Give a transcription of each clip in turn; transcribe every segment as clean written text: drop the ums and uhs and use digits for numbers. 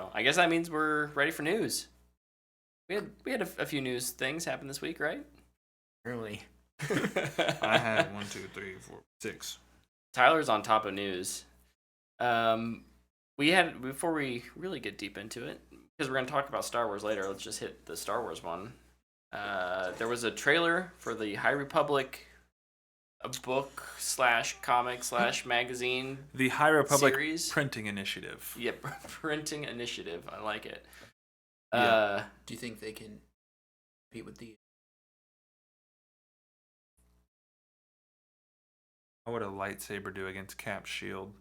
So I guess that means we're ready for news. We had a few news things happen this week, right? Really? I had 1, 2, 3, 4, 6. Tyler's on top of news. We had, before we really get deep into it, because we're going to talk about Star Wars later, let's just hit the Star Wars one. There was a trailer for the High Republic, a book / comic / magazine. The High Republic series. Printing Initiative. Yep, printing initiative. I like it. Yeah. Do you think they can compete with the? How would a lightsaber do against Cap's shield?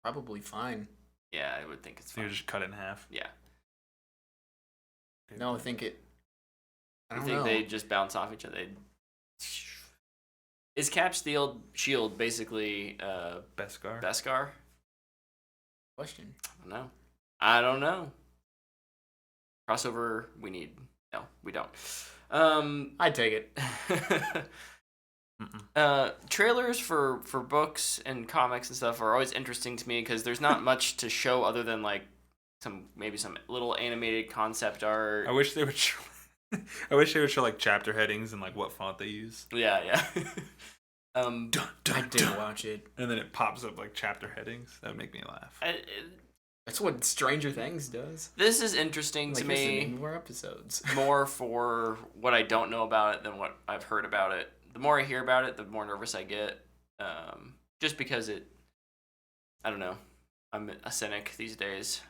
Probably fine. Yeah, I would think it's fine. You just cut it in half. Yeah. No, I think it. I don't think know. they just bounce off each other. Is Cap's shield basically Beskar? Beskar? Question. I don't know. Crossover we need. No, we don't. I'd take it. Trailers for books and comics and stuff are always interesting to me because there's not much to show other than like some little animated concept art. I wish they would show I wish they would show like chapter headings and like what font they use. Yeah. Dun, dun, I dun. did watch it. And then it pops up like chapter headings. That would make me laugh. That's what Stranger Things does. This is interesting to me. More episodes. More for what I don't know about it than what I've heard about it. The more I hear about it, the more nervous I get. Just because I don't know. I'm a cynic these days.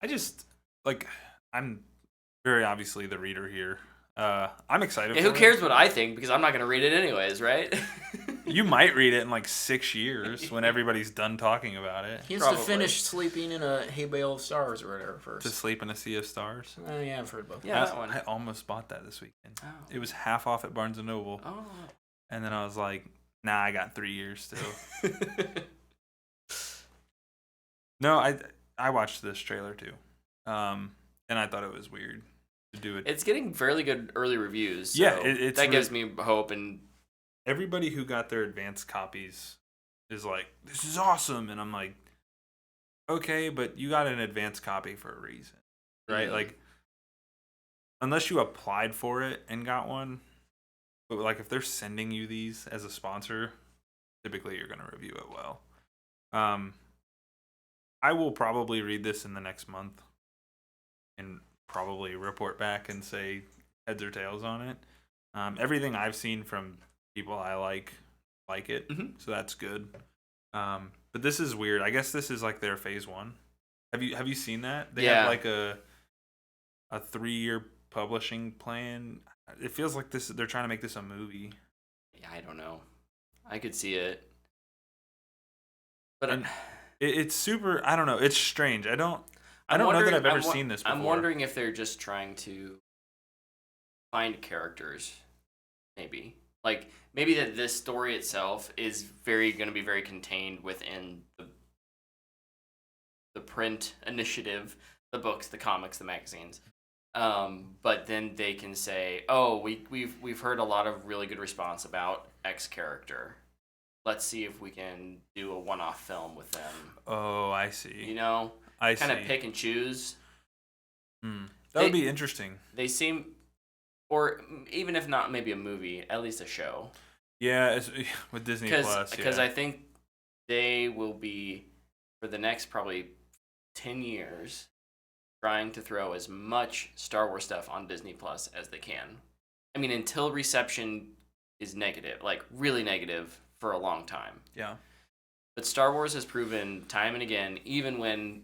I just I'm very obviously the reader here. I'm excited. Yeah, who cares what I think? Because I'm not gonna read it anyways, right? You might read it in like 6 years when everybody's done talking about it. He has to finish sleeping in a hay bale of stars or whatever first. To sleep in a sea of stars. Yeah, I've heard about that. Yeah, that one. I almost bought that this weekend. Oh. It was half off at Barnes & Noble. Oh. And then I was like, nah, I got 3 years still. No, I watched this trailer too. And I thought it was weird to do it. It's getting fairly good early reviews. So yeah, it's that gives me hope. And everybody who got their advanced copies is like, this is awesome. And I'm like, okay, but you got an advanced copy for a reason, right? Mm-hmm. Like, unless you applied for it and got one, but like if they're sending you these as a sponsor, typically you're going to review it well. I will probably read this in the next month and probably report back and say heads or tails on it. Everything I've seen from people I like it, so that's good. But this is weird. I guess this is like their phase 1. Have you seen that? They have like a 3-year publishing plan. It feels like they're trying to make this a movie. Yeah, I don't know. I could see it, but it's super. I don't know. It's strange. I don't know that I've ever seen this before. I'm wondering if they're just trying to find characters, maybe. Like, maybe that this story itself is going to be very contained within the print initiative, the books, the comics, the magazines. But then they can say, "Oh, we've heard a lot of really good response about X character. Let's see if we can do a one-off film with them." Oh, I see. You know, I see. Kind of pick and choose. That would be interesting. They seem, or even if not, maybe a movie, at least a show. Yeah, with Disney Plus. Because I think they will be, for the next probably 10 years, trying to throw as much Star Wars stuff on Disney Plus as they can. I mean, until reception is negative, like really negative for a long time. Yeah. But Star Wars has proven time and again, even when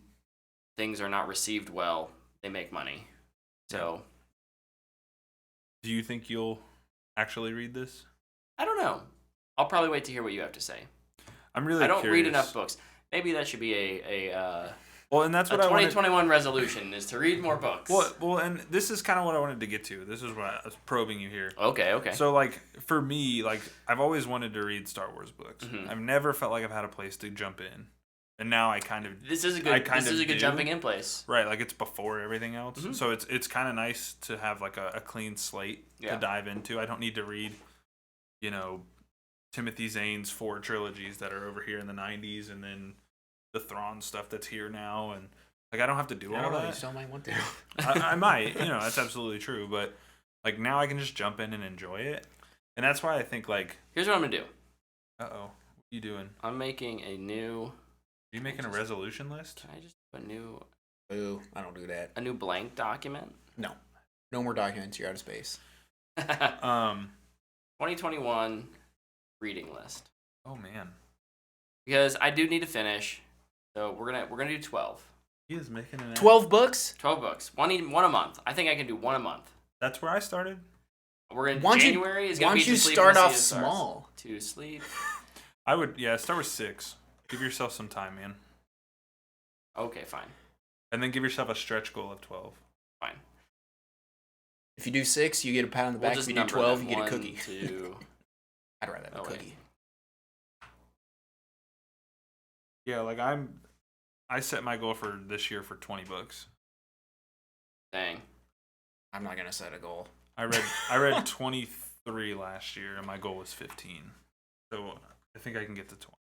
things are not received well, they make money. So, do you think you'll actually read this? I don't know. I'll probably wait to hear what you have to say. I'm really I don't curious. read enough books. Maybe that should be a well, and that's what a I 2021 resolution is to read more books. Well, and this is kind of what I wanted to get to. This is what I was probing you here. Okay. So, like, for me, like, I've always wanted to read Star Wars books. Mm-hmm. I've never felt like I've had a place to jump in, and now I kind of. This is a good jumping in place. Right, like it's before everything else, Mm-hmm. so it's kind of nice to have like a clean slate to dive into. I don't need to read, Timothy Zahn's 4 trilogies that are over here in the 90s, and then the Thrawn stuff that's here now, and Like I don't have to do I all don't know. You that. still might want to. I might, that's absolutely true. But like now I can just jump in and enjoy it, and that's why I think like. Here's what I'm gonna do. What are you doing? I'm making a new. Are you making a resolution list? Can I just put a new? Ooh, I don't do that. A new blank document. No more documents. You're out of space. 2021 reading list. Oh man. Because I do need to finish, so we're gonna do 12. He is making an 12 books. 12 books. One a month. I think I can do one a month. That's where I started. We're in January. Is gonna why be don't you to sleep start and off see the small? stars. To sleep. I would start with 6. Give yourself some time, man. Okay, fine. And then give yourself a stretch goal of 12. Fine. If you do 6, you get a pat on the back. If you do 12, you get a cookie. 2. I'd rather have a cookie. Yeah, like I set my goal for this year for 20 books. Dang. I'm not gonna set a goal. I read 23 last year, and my goal was 15. So I think I can get to 20.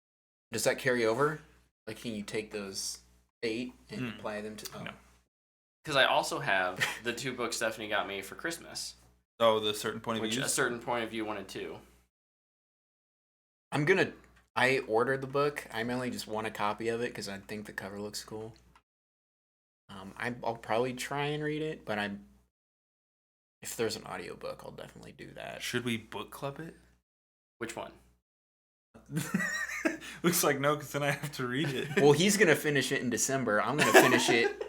Does that carry over? Like, can you take those 8 and apply them to? Oh. No. Because I also have the 2 books Stephanie got me for Christmas. Oh, the certain point of view. Which a certain point of view 1 and 2. I ordered the book. I mainly just want a copy of it because I think the cover looks cool. I'll probably try and read it, but if there's an audiobook, I'll definitely do that. Should we book club it? Which one? Looks like no, because then I have to read it. Well, he's gonna finish it in December. I'm gonna finish it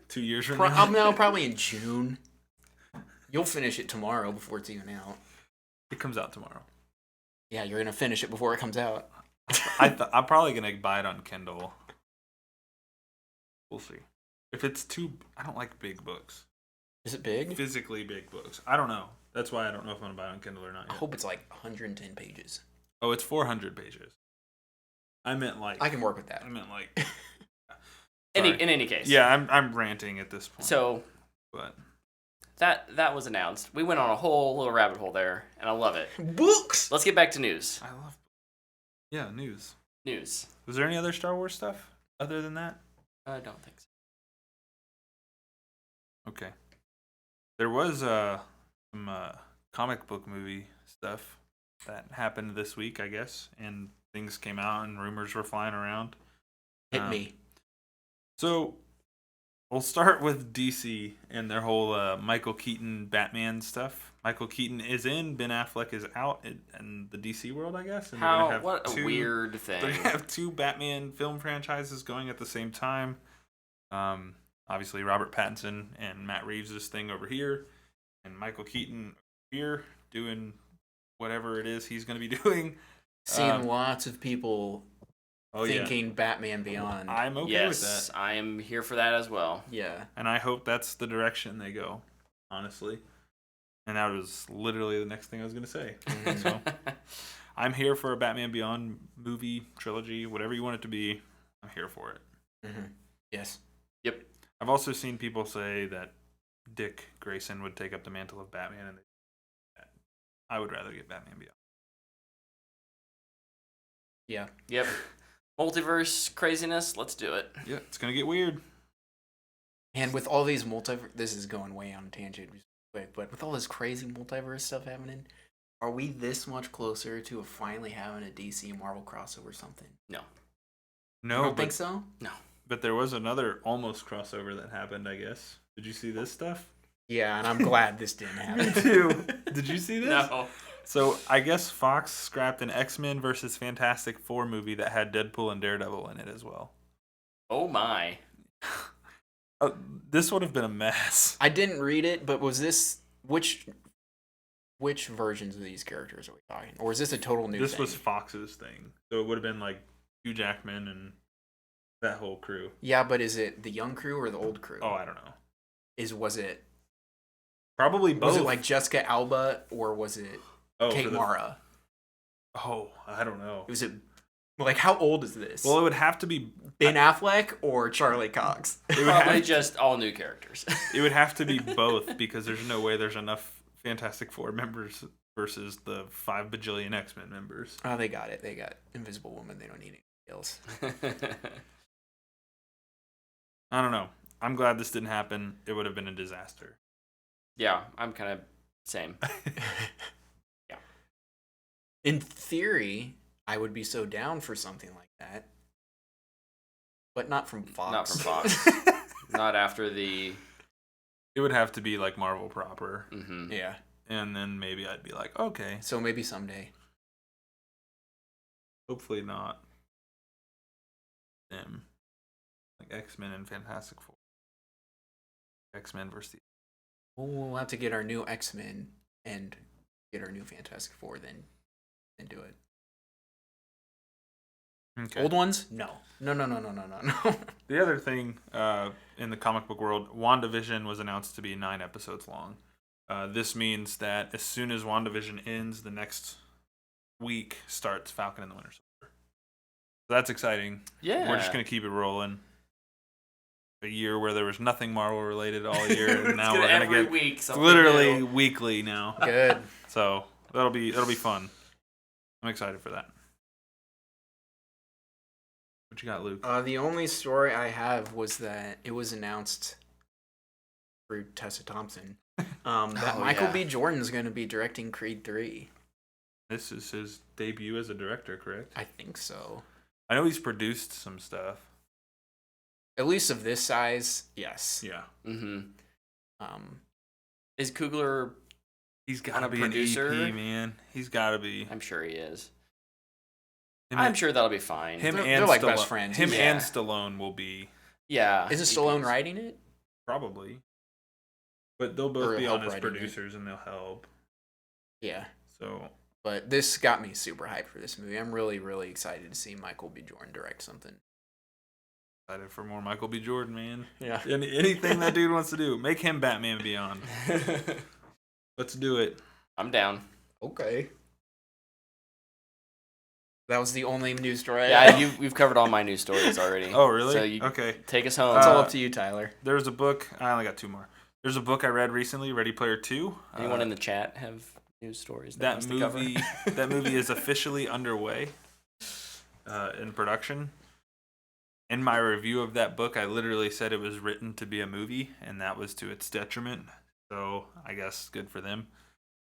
2 years from now. No, probably in June. You'll finish it tomorrow before it's even out. It comes out tomorrow. Yeah, you're gonna finish it before it comes out. I'm probably gonna buy it on Kindle. We'll see. If it's I don't like big books. Is it big? Physically big books. I don't know. That's why I don't know if I'm gonna buy it on Kindle or not I yet. hope it's like 110 pages. Oh, it's 400 pages. I meant like. I can work with that. I meant like. In any case. Yeah, I'm ranting at this point. So. But. That was announced. We went on a whole little rabbit hole there, and I love it. Books. Let's get back to news. I love. Yeah, news. News. Was there any other Star Wars stuff other than that? I don't think so. Okay. There was some comic book movie stuff that happened this week, I guess, and things came out and rumors were flying around. Hit me. So we'll start with DC and their whole Michael Keaton Batman stuff. Michael Keaton is in, Ben Affleck is out in the DC world, I guess. And what a weird thing. They're going to have 2 Batman film franchises going at the same time. Obviously, Robert Pattinson and Matt Reeves' thing over here, and Michael Keaton here doing whatever it is he's going to be doing. Seeing lots of people thinking Batman Beyond. I'm okay with that. Yes, I am here for that as well. Yeah. And I hope that's the direction they go, honestly. And that was literally the next thing I was going to say. So I'm here for a Batman Beyond movie, trilogy, whatever you want it to be. I'm here for it. Mm-hmm. Yes. Yep. I've also seen people say that Dick Grayson would take up the mantle of Batman, and I would rather get Batman Beyond. Yeah. Yep. Multiverse craziness, let's do it. Yeah, it's going to get weird. And with all these this is going way on a tangent just quick, but with all this crazy multiverse stuff happening, are we this much closer to finally having a DC Marvel crossover or something? No. No, I don't think so? No. But there was another almost crossover that happened, I guess. Did you see this stuff? Yeah, and I'm glad this didn't happen. Me too. Did you see this? No. So I guess Fox scrapped an X-Men versus Fantastic Four movie that had Deadpool and Daredevil in it as well. Oh my. This would have been a mess. I didn't read it, but was this which versions of these characters are we talking? Or is this a total new This thing? was Fox's thing. So it would have been like Hugh Jackman and that whole crew. Yeah, but is it the young crew or the old crew? Oh, I don't know. Was it Probably both. Was it like Jessica Alba or was it Kate Mara? Oh, I don't know. Was it like how old is this? Well, it would have to be Ben Affleck or Charlie Cox? It would Probably just all new characters. It would have to be both because there's no way there's enough Fantastic Four members versus the 5 bajillion X-Men members. Oh, they got it. They got Invisible Woman. They don't need anything else. I don't know. I'm glad this didn't happen. It would have been a disaster. Yeah, I'm kind of same. Yeah. In theory, I would be so down for something like that. But not from Fox. Not from Fox. Not after the... It would have to be like Marvel proper. Mm-hmm. Yeah. And then maybe I'd be like, okay. So maybe someday. Hopefully not them. Like X-Men and Fantastic Four. X-Men versus the... We'll have to get our new X-Men and get our new Fantastic Four, then do it. Okay. Old ones? No. No. The other thing in the comic book world, WandaVision was announced to be 9 episodes long. This means that as soon as WandaVision ends, the next week starts Falcon and the Winter Soldier. So that's exciting. Yeah. We're just going to keep it rolling. A year where there was nothing Marvel related all year, and now we're going to get week, literally weekly now. Good. So that'll be fun. I'm excited for that. What you got, Luke? The only story I have was that it was announced through Tessa Thompson that Michael B. Jordan's going to be directing Creed 3. This is his debut as a director, correct? I think so. I know he's produced some stuff. At least of this size, yes. Yeah. Mm-hmm. Um, Is Coogler... He's got to a be producer? an EP, man. He's got to be. I'm sure he is. Him I'm and- sure that'll be fine. Him They're and like Stallone. best friends. Him Yeah. and Stallone will be Yeah. isn't EPs. Stallone writing it? probably. But they'll Or both be help on as writing it. producers and they'll help. Yeah. So But this got me super hyped for this movie. I'm really, really excited to see Michael B. Jordan direct something. excited for more Michael B. Jordan, man. Yeah. Anything that dude wants to do, make him Batman Beyond. Let's do it. I'm down. Okay. That was the only news story I Yeah, had. we've covered all my news stories already. Oh, really? So you Okay. take us home. It's all up to you, Tyler. There's a book. I only got 2 more. There's a book I read recently, Ready Player 2. Anyone in the chat have news stories? that wants to cover? movie? That movie is officially underway in production. In my review of that book, I literally said it was written to be a movie, and that was to its detriment. So I guess good for them.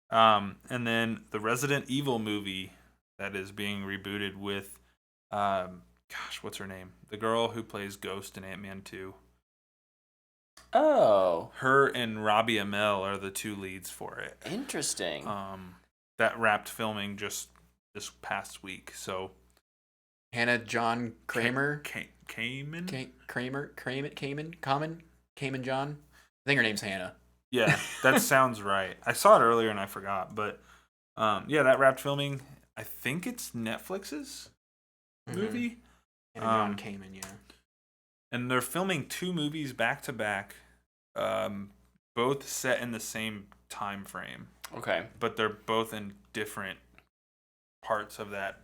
And then the Resident Evil movie that is being rebooted with, what's her name? The girl who plays Ghost in Ant-Man 2. Oh, Her and Robbie Amell are the 2 leads for it. interesting. That wrapped filming just this past week. So Hannah John Kramer. Kamen? Kamen John. I think her name's Hannah. Yeah, that sounds right. I saw it earlier and I forgot, but that wrapped filming. I think it's Netflix's movie. Hannah John Kamen, yeah. And they're filming 2 movies back to back, both set in the same time frame, Okay. but they're both in different parts of that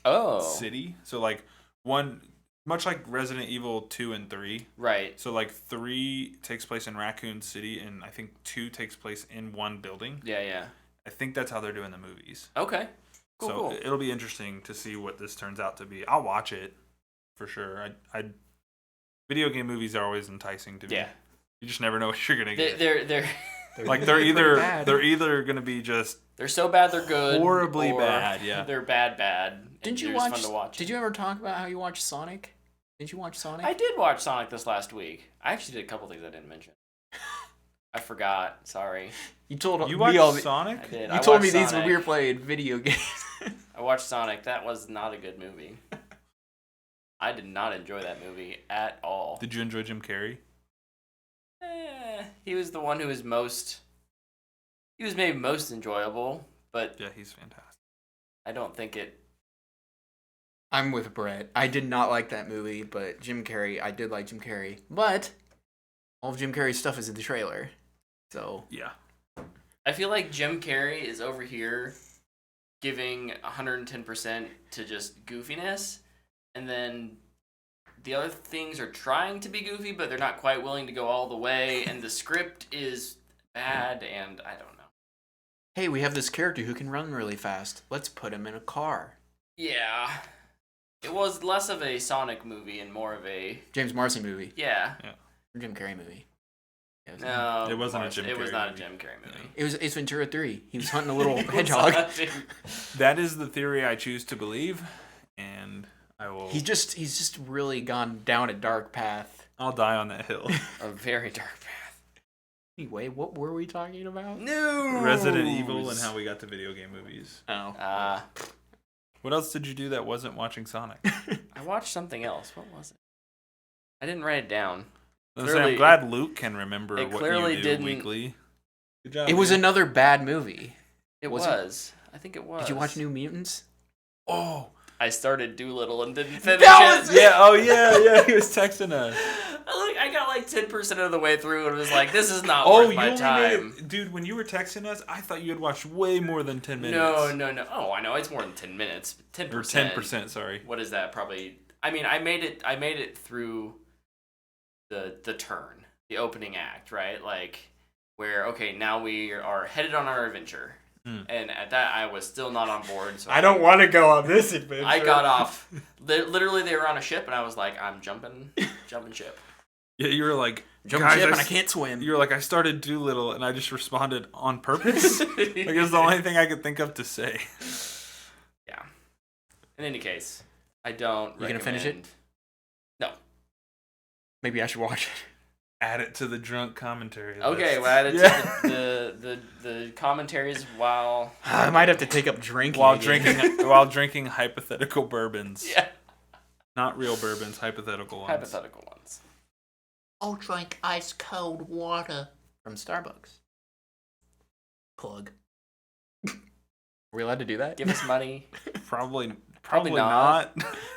Oh, city. So like one, much like Resident Evil 2 and 3. right. So like 3 takes place in Raccoon City, and I think 2 takes place in one building. Yeah. I think that's how they're doing the movies. Okay. Cool. So cool. it'll be interesting to see what this turns out to be. I'll watch it for sure. Video game movies are always enticing to me. Yeah. You just never know what you're gonna get. They're Like they're either bad. gonna be just they're so bad they're good. horribly or bad. Yeah. They're bad. And Didn't you they're watch? just fun to watch. Did you ever talk about how you watched Sonic? Didn't you watch Sonic? I did watch Sonic this last week. I actually did a couple things I didn't mention. I forgot. Sorry. You told You me watched all. Sonic? I did. You I told me watched these when Sonic. we were playing video games. I watched Sonic. That was not a good movie. I did not enjoy that movie at all. Did you enjoy Jim Carrey? He was the one who was most. He was maybe most enjoyable, but Yeah, he's fantastic. I don't think it. I'm with Brett. I did not like that movie, but Jim Carrey, I did like Jim Carrey. But all of Jim Carrey's stuff is in the trailer. So, Yeah. I feel like Jim Carrey is over here giving 110% to just goofiness, and then the other things are trying to be goofy, but they're not quite willing to go all the way, and the script is bad, and I don't know. hey, we have this character who can run really fast. Let's put him in a car. Yeah. It was less of a Sonic movie and more of a... James Marsden movie. Yeah. Jim Carrey movie. Yeah, No, It wasn't a Mars- Jim It was Carrey not a movie. Jim Carrey movie. It was Ace Ventura 3. He was hunting a little hedgehog. That is the theory I choose to believe, and I will. He's just really gone down a dark path. I'll die on that hill. A very dark path. Anyway, what were we talking about? No. Resident Evil and how we got to video game movies. Oh. What else did you do that wasn't watching Sonic? I watched something else. What was it? I didn't write it down. I'm glad Luke can remember it what clearly you do didn't- weekly. Good job. It was man. another bad movie. It Was was. I think it was. Did you watch New Mutants? Oh, I started Doolittle and didn't finish That it. was yeah. Oh, yeah. He was texting us. I got like 10% of the way through and was like, this is not Oh, worth you my only time. made it, dude. When you were texting us, I thought you had watched way more than 10 minutes. No. Oh, I know. It's more than 10 minutes. 10%. Or 10%. Sorry. What is that? Probably. I mean, I made it through the turn, the opening act, right? Like, where, okay, now we are headed on our adventure. And at that, I was still not on board. So I don't want to go on this adventure. I got off. Literally, they were on a ship, and I was like, I'm jumping ship. Yeah, you were like, Jumping guys, ship and I can't swim. You were like, I started Doolittle, and I just responded on purpose. Like, it was the only thing I could think of to say. Yeah. In any case, I don't. You gonna finish it? No. Maybe I should watch it. Add it to the drunk commentary list. Okay, well, add it to the commentaries while I might have to take up drinking while again. drinking hypothetical bourbons. yeah, Not real bourbons, hypothetical ones. hypothetical ones. I'll drink ice cold water from Starbucks. Plug. Are we allowed to do that? Give us money. Probably not.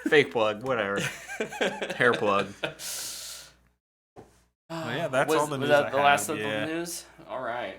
Fake plug, whatever. Hair plug. Well, yeah, that's was, all the was news that I the last have, of yeah. the news? All right.